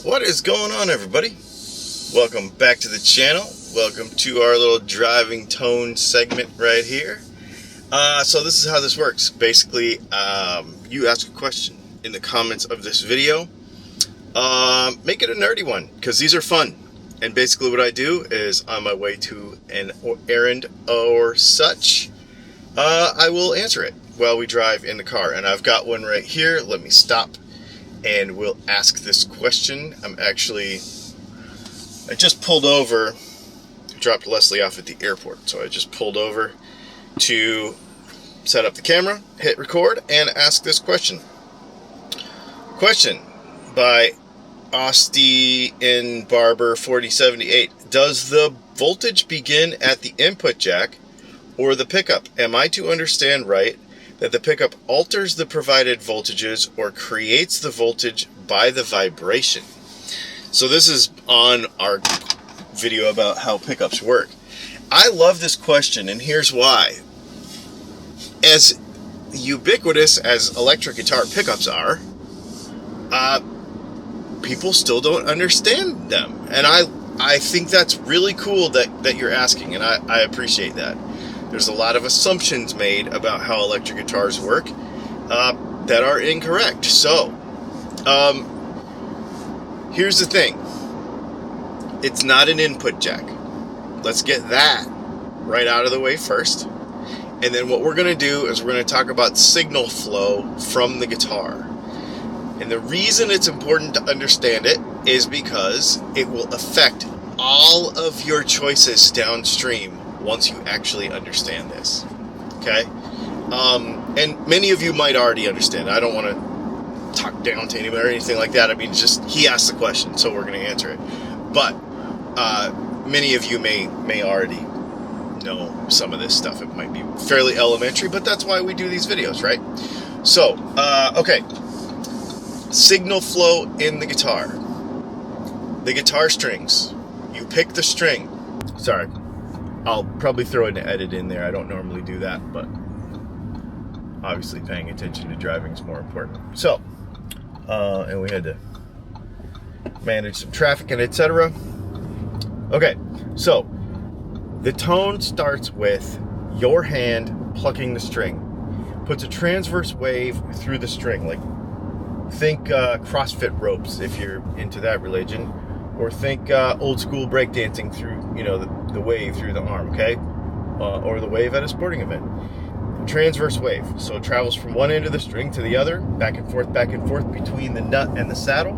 What is going on, everybody? Welcome back to the channel. Welcome to our little driving tone segment right here. So this is how this works. Basically, you ask a question in the comments of this video. Make it a nerdy one, because these are fun. And basically what I do is, on my way to an errand or such, I will answer it while we drive in the car. And I've got one right here. Let me stop and we'll ask this question. I just pulled over, dropped Leslie off at the airport. So I just pulled over to set up the camera, hit record, and ask this question. Question by Austin in Barber 4078. Does the voltage begin at the input jack or the pickup? Am I to understand right that the pickup alters the provided voltages or creates the voltage by the vibration? So this is on our video about how pickups work. I love this question, and here's why. As ubiquitous as electric guitar pickups are, people still don't understand them. And I think that's really cool that you're asking, and I appreciate that. There's a lot of assumptions made about how electric guitars work that are incorrect. So, here's the thing. It's not an input jack. Let's get that right out of the way first. And then what we're going to do is we're going to talk about signal flow from the guitar. And the reason it's important to understand it is because it will affect all of your choices downstream once you actually understand this. Okay? And many of you might already understand. I don't want to talk down to anybody or anything like that. I mean, just he asked the question, so we're going to answer it. But many of you may already know some of this stuff. It might be fairly elementary, but that's why we do these videos, right? So, okay. Signal flow in the guitar. The guitar strings. You pick the string. Sorry. I'll probably throw an edit in there. I don't normally do that, but obviously paying attention to driving is more important. So, and we had to manage some traffic and etc. Okay, so the tone starts with your hand plucking the string. Puts a transverse wave through the string, like think CrossFit ropes if you're into that religion, or think old school breakdancing through, the wave through the arm, okay? Or the wave at a sporting event. Transverse wave. So it travels from one end of the string to the other, back and forth between the nut and the saddle.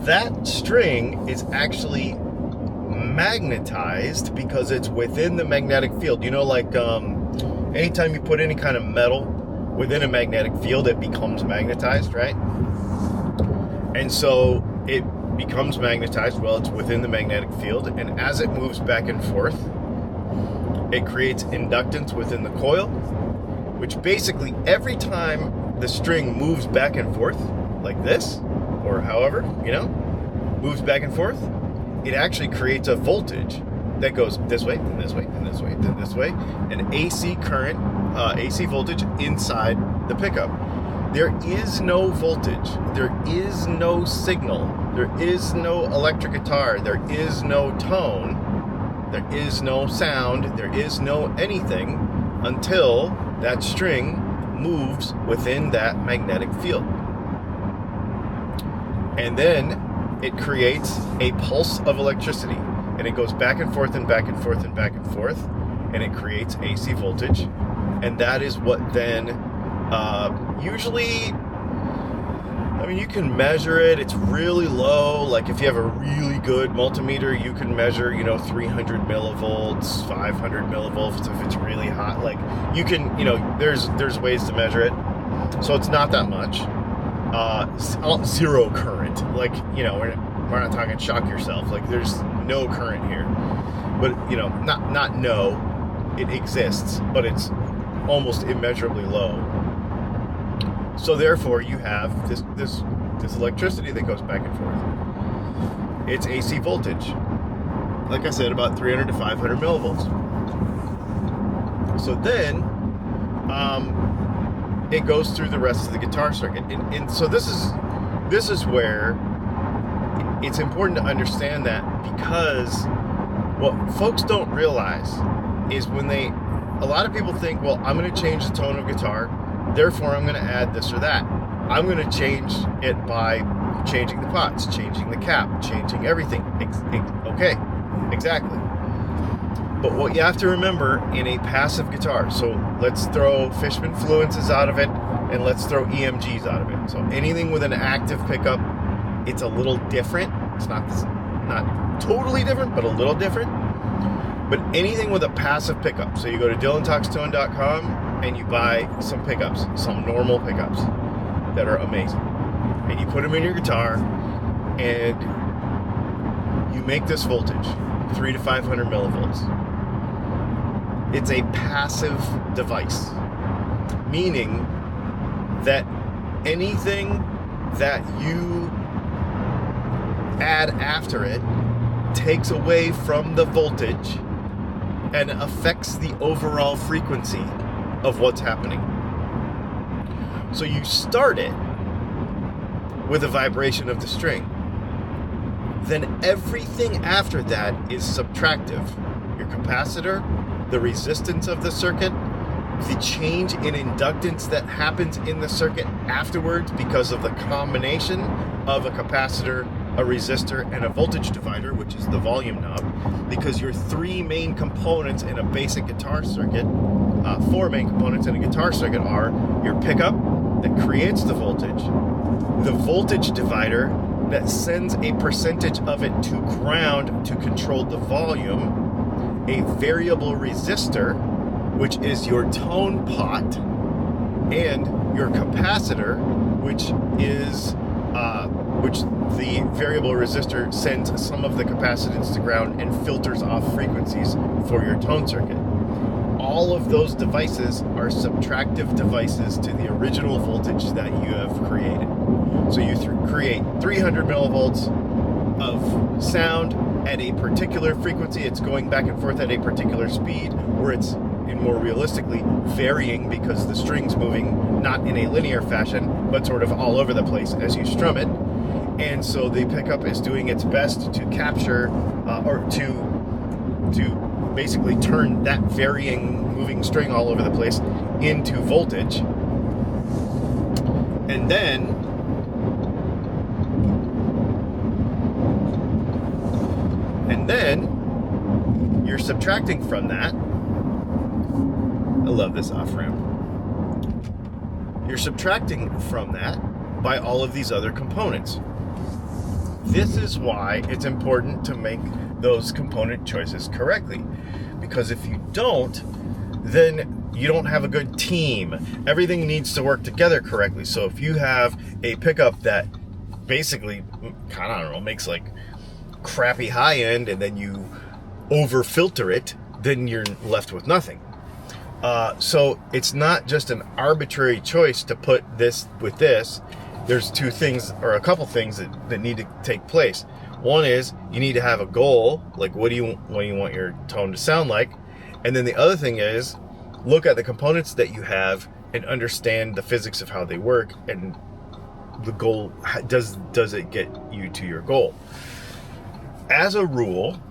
That string is actually magnetized because it's within the magnetic field. Like anytime you put any kind of metal within a magnetic field, it becomes magnetized, right? And so it becomes magnetized while it's within the magnetic field, and as it moves back and forth, it creates inductance within the coil, which basically every time the string moves back and forth like this, or however, moves back and forth, it actually creates a voltage that goes this way, then this way, then this way, then this way, an AC current, AC voltage inside the pickup. There is no voltage, there is no signal, there is no electric guitar, there is no tone, there is no sound, there is no anything until that string moves within that magnetic field. And then it creates a pulse of electricity, and it goes back and forth and back and forth and back and forth, and it creates AC voltage. And that is what then usually, you can measure it. It's really low. Like if you have a really good multimeter, you can measure, 300 millivolts, 500 millivolts if it's really hot. Like you can, there's ways to measure it. So it's not that much. Zero current. Like, we're not talking shock yourself. Like there's no current here. But, not no. It exists, but it's almost immeasurably low. So therefore, you have this electricity that goes back and forth. It's AC voltage. Like I said, about 300 to 500 millivolts. So then, it goes through the rest of the guitar circuit. And so this is this is where it's important to understand that, because what folks don't realize is a lot of people think, well, I'm going to change the tone of guitar, therefore I'm going to add this or that. I'm going to change it by changing the pots, changing the cap, changing everything. Okay, exactly. But what you have to remember in a passive guitar, so let's throw Fishman Fluences out of it, and let's throw EMGs out of it. So anything with an active pickup, it's a little different. It's not totally different, but a little different. But anything with a passive pickup, so you go to DylanTalksTone.com and you buy some pickups, some normal pickups that are amazing, and you put them in your guitar, and you make this voltage 300 to 500 millivolts. It's a passive device, meaning that anything that you add after it takes away from the voltage and affects the overall frequency of what's happening. So you start it with a vibration of the string. Then everything after that is subtractive. Your capacitor, the resistance of the circuit, the change in inductance that happens in the circuit afterwards because of the combination of a capacitor, a resistor, and a voltage divider, which is the volume knob, because your three main components in a basic guitar circuit, four main components in a guitar circuit are your pickup that creates the voltage divider that sends a percentage of it to ground to control the volume, a variable resistor, which is your tone pot, and your capacitor, which the variable resistor sends some of the capacitance to ground and filters off frequencies for your tone circuit. All of those devices are subtractive devices to the original voltage that you have created. So you create 300 millivolts of sound at a particular frequency. It's going back and forth at a particular speed, or it's, and more realistically, varying because the string's moving not in a linear fashion, but sort of all over the place as you strum it. And so the pickup is doing its best to capture or to basically turn that varying moving string all over the place into voltage. And then you're subtracting from that. I love this off ramp. You're subtracting from that by all of these other components. This is why it's important to make those component choices correctly, because if you don't, then you don't have a good team. Everything needs to work together correctly. So if you have a pickup that basically kind of, I don't know, makes like crappy high end, and then you over filter it, then you're left with nothing. So it's not just an arbitrary choice to put this with this. There's two things, or a couple things that need to take place. One is you need to have a goal, like what do you want your tone to sound like, and then the other thing is look at the components that you have and understand the physics of how they work, and the goal, does it get you to your goal? As a rule,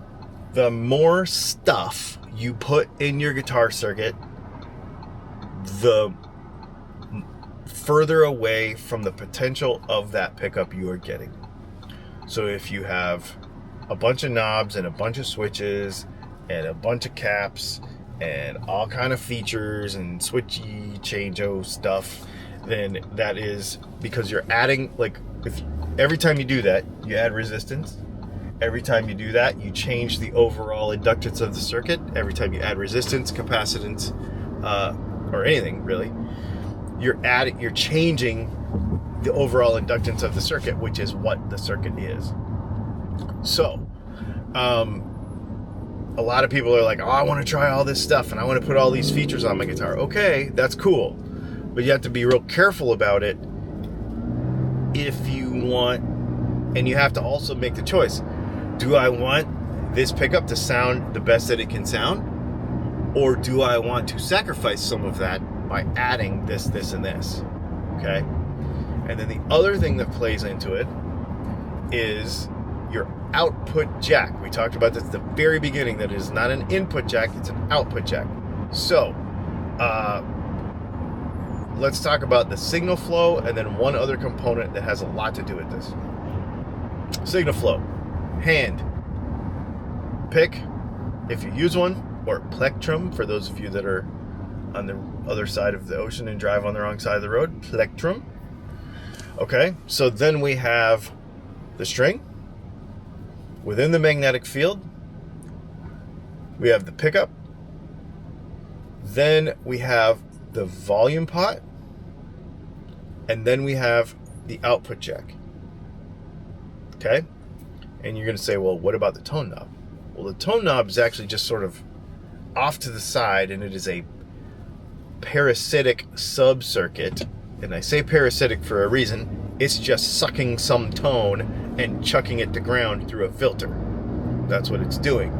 the more stuff you put in your guitar circuit, the further away from the potential of that pickup you are getting. So if you have a bunch of knobs and a bunch of switches and a bunch of caps and all kind of features and switchy changeo stuff, then that is because you're adding, like, if every time you do that, you add resistance. Every time you do that, you change the overall inductance of the circuit. Every time you add resistance, capacitance, or anything really, you're changing the overall inductance of the circuit, which is what the circuit is. So, a lot of people are like, oh, I want to try all this stuff and I want to put all these features on my guitar. Okay, that's cool, but you have to be real careful about it if you want, and you have to also make the choice. Do I want this pickup to sound the best that it can sound? Or do I want to sacrifice some of that by adding this, and this? Okay? And then the other thing that plays into it is your output jack. We talked about this at the very beginning, that it is not an input jack, it's an output jack. So, let's talk about the signal flow and then one other component that has a lot to do with this. Signal flow. Hand. Pick, if you use one, or plectrum, for those of you that are on the other side of the ocean and drive on the wrong side of the road, plectrum. Okay, so then we have the string. Within the magnetic field, we have the pickup. Then we have the volume pot. And then we have the output jack. Okay? And you're going to say, well, what about the tone knob? Well, the tone knob is actually just sort of off to the side, and it is a parasitic sub-circuit. And I say parasitic for a reason. It's just sucking some tone and chucking it to ground through a filter. That's what it's doing.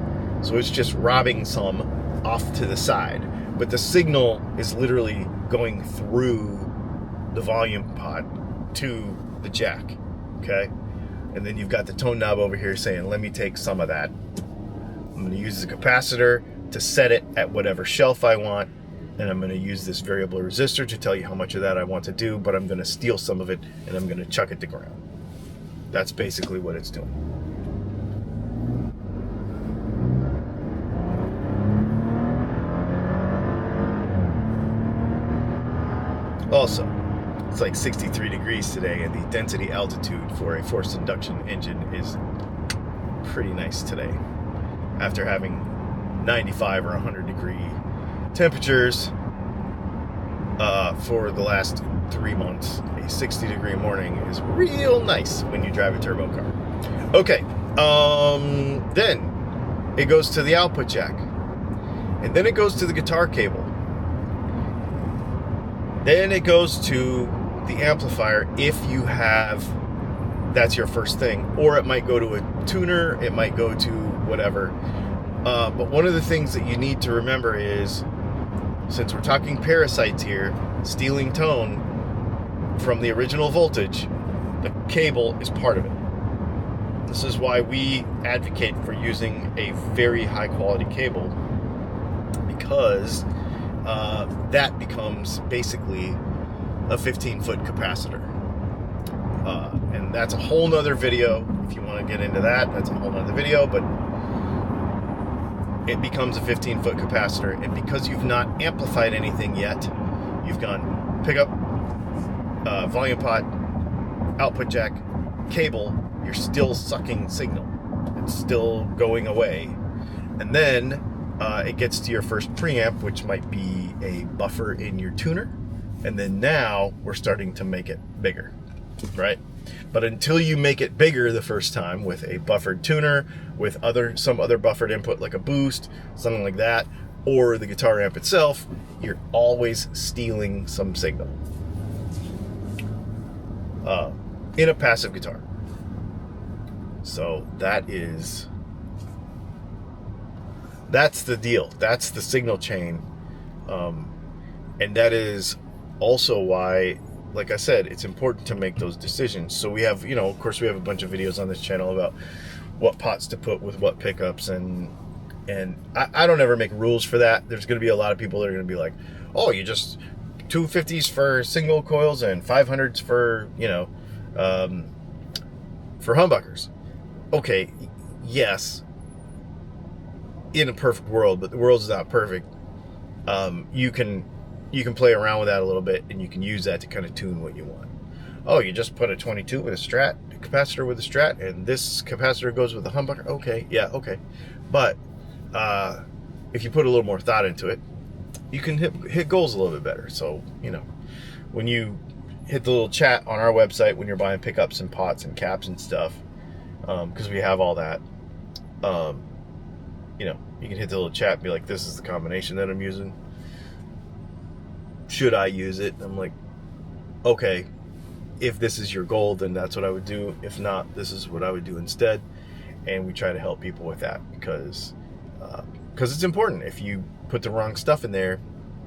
So it's just robbing some off to the side. But the signal is literally going through the volume pot to the jack. Okay? And then you've got the tone knob over here saying, let me take some of that. I'm going to use the capacitor to set it at whatever shelf I want. And I'm going to use this variable resistor to tell you how much of that I want to do, but I'm going to steal some of it and I'm going to chuck it to ground. That's basically what it's doing. Also, it's like 63 degrees today, and the density altitude for a forced induction engine is pretty nice today. After having 95 or 100 degree temperatures for the last 3 months, a 60 degree morning is real nice when you drive a turbo car. Okay, then it goes to the output jack, and then it goes to the guitar cable. Then it goes to the amplifier if you have, that's your first thing. Or it might go to a tuner, it might go to whatever. But one of the things that you need to remember is, since we're talking parasites here, stealing tone from the original voltage, the cable is part of it. This is why we advocate for using a very high quality cable, because that becomes basically a 15-foot capacitor. And that's a whole nother video. If you want to get into that, that's a whole nother video, but it becomes a 15-foot capacitor. And because you've not amplified anything yet, you've gone pickup, volume pot, output jack, cable, you're still sucking signal. It's still going away. And then it gets to your first preamp, which might be a buffer in your tuner. And then now we're starting to make it bigger, right? But until you make it bigger the first time with a buffered tuner, with some other buffered input like a boost, something like that, or the guitar amp itself, you're always stealing some signal in a passive guitar. So that's the deal. That's the signal chain. And that is also why, like I said, it's important to make those decisions. So we have, of course we have a bunch of videos on this channel about what pots to put with what pickups, and I don't ever make rules for that. There's going to be a lot of people that are going to be like, oh, you just 250s for single coils and 500s for, for humbuckers. Okay, yes, in a perfect world, but the world's not perfect. You can play around with that a little bit, and you can use that to kind of tune what you want. Oh, you just put a 22 with a Strat, a capacitor with a Strat, and this capacitor goes with a humbucker? Okay, yeah, okay. But if you put a little more thought into it, you can hit goals a little bit better. So, when you hit the little chat on our website when you're buying pickups and pots and caps and stuff, because we have all that, you can hit the little chat and be like, this is the combination that I'm using. Should I use it? I'm like, okay, if this is your goal, then that's what I would do. If not, this is what I would do instead. And we try to help people with that because it's important. If you put the wrong stuff in there,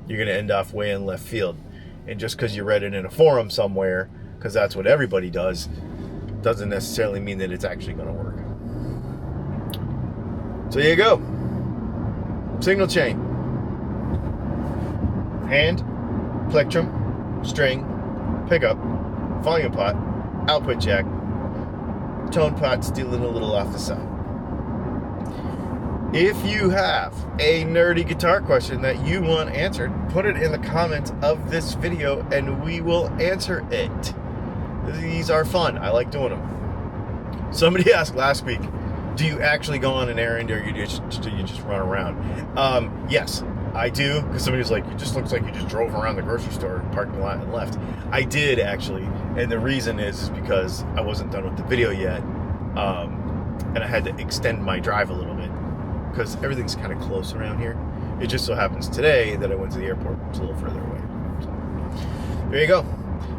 you're going to end off way in left field. And just because you read it in a forum somewhere, because that's what everybody does, doesn't necessarily mean that it's actually going to work. So here you go. Signal chain. Hand, plectrum, string, pickup, volume pot, output jack, tone pot stealing a little off the side. If you have a nerdy guitar question that you want answered, put it in the comments of this video and we will answer it. These are fun. I like doing them. Somebody asked last week, do you actually go on an errand or do you just run around? Yes, I do, because somebody was like, it just looks like you just drove around the grocery store parking lot and left. I did actually, and the reason is because I wasn't done with the video yet, and I had to extend my drive a little bit because everything's kind of close around here. It just so happens today that I went to the airport, it's a little further away. So, there you go.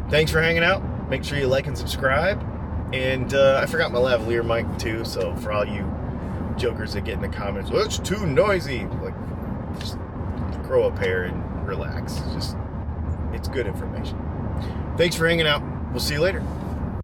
Thanks for hanging out. Make sure you like and subscribe. And I forgot my lavalier mic too, so for all you jokers that get in the comments, well, it's too noisy. Like, just grow a pair and relax. It's good information. Thanks for hanging out. We'll see you later.